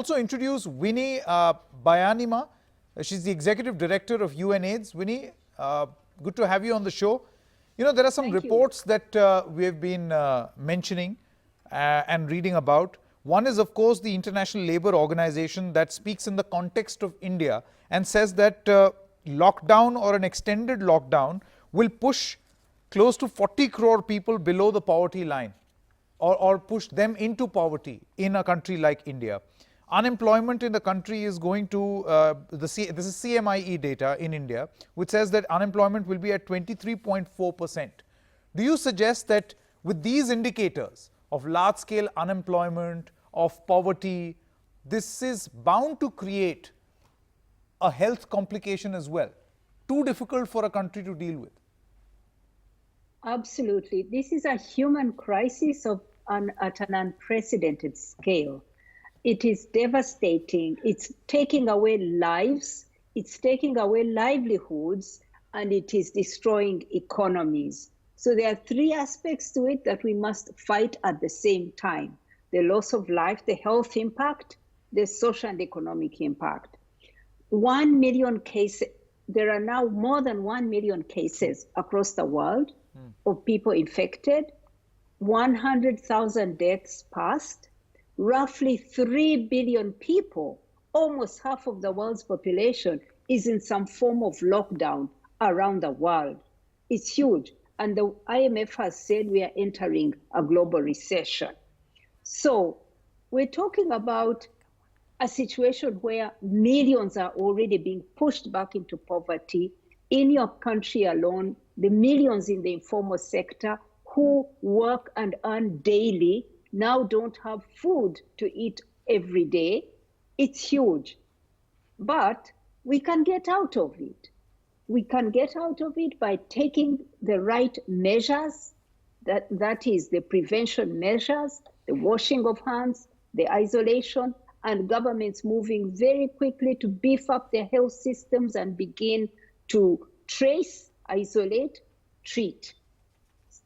also introduce Winnie Byanyima. She's the Executive Director of UNAIDS. Winnie, good to have you on the show. You know, there are some reports that we have been mentioning and reading about. One is, of course, the International Labour Organization that speaks in the context of India and says that lockdown or an extended lockdown will push close to 40 crore people below the poverty line, or push them into poverty in a country like India. Unemployment in the country is going to, this is CMIE data in India, which says that unemployment will be at 23.4%. Do you suggest that with these indicators of large-scale unemployment, of poverty, this is bound to create a health complication as well, too difficult for a country to deal with? Absolutely. This is a human crisis at an unprecedented scale. It is devastating. It's taking away lives, it's taking away livelihoods, and it is destroying economies. So there are three aspects to it that we must fight at the same time: the loss of life, the health impact, the social and economic impact. 1 million cases, there are now more than 1 million cases across the world of people infected, 100,000 deaths passed, roughly 3 billion people, almost half of the world's population, is in some form of lockdown around the world. It's huge. And the IMF has said we are entering a global recession. So we're talking about a situation where millions are already being pushed back into poverty. In your country alone, the millions in the informal sector who work and earn daily now don't have food to eat every day. It's huge. But we can get out of it. We can get out of it by taking the right measures, that is the prevention measures, the washing of hands, the isolation, and governments moving very quickly to beef up their health systems and begin to trace, isolate, treat.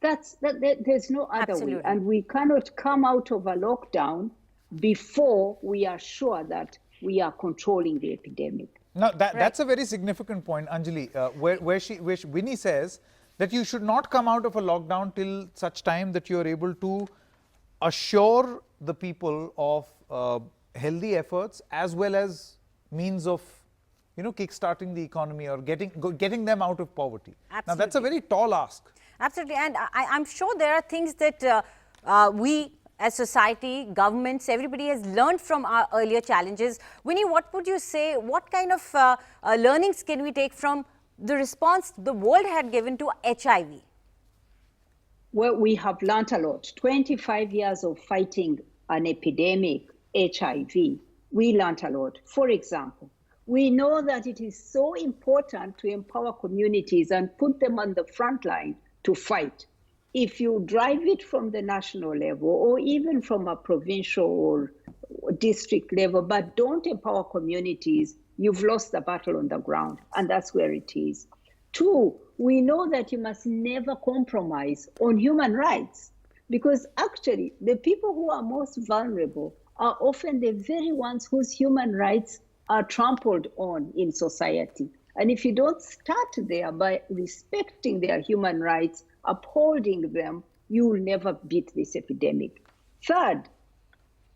There's no other way. And we cannot come out of a lockdown before we are sure that we are controlling the epidemic. Now, that's a very significant point, Anjali, where Winnie says that you should not come out of a lockdown till such time that you are able to assure the people of healthy efforts as well as means of, you know, kickstarting the economy or getting them out of poverty. Absolutely. Now, that's a very tall ask. Absolutely. And I'm sure there are things that we as society, governments, everybody has learned from our earlier challenges. Winnie, what would you say, what kind of learnings can we take from the response the world had given to HIV? Well, we have learned a lot. 25 years of fighting an epidemic, HIV, we learned a lot. For example, we know that it is so important to empower communities and put them on the front line to fight. If you drive it from the national level or even from a provincial or district level, but don't empower communities, you've lost the battle on the ground, and that's where it is. Two, we know that you must never compromise on human rights, because actually the people who are most vulnerable are often the very ones whose human rights are trampled on in society. And if you don't start there by respecting their human rights, upholding them, you will never beat this epidemic. Third,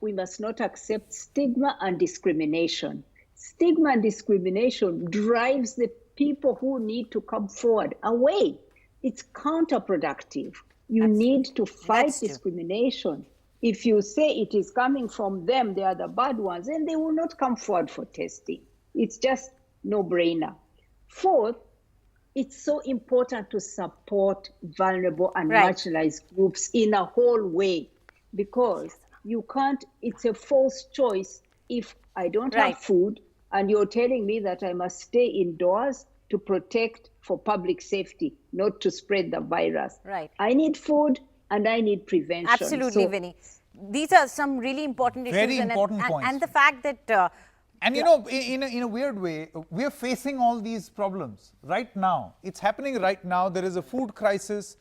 we must not accept stigma and discrimination. Stigma and discrimination drives the people who need to come forward away. It's counterproductive. You need to fight discrimination. If you say it is coming from them, they are the bad ones, then they will not come forward for testing. It's just no-brainer. Fourth, it's so important to support vulnerable and marginalized groups in a whole way, because you can't, it's a false choice if I don't have food and you're telling me that I must stay indoors to protect for public safety, not to spread the virus. I need food and I need prevention. Absolutely, Winnie. These are some really important issues. Very important points. And the fact that and you know, in a weird way, we are facing all these problems right now. It's happening right now. There is a food crisis.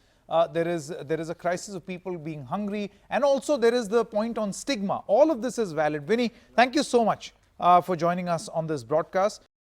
there is a crisis of people being hungry, and also there is the point on stigma. All of this is valid. Winnie, thank you so much for joining us on this broadcast.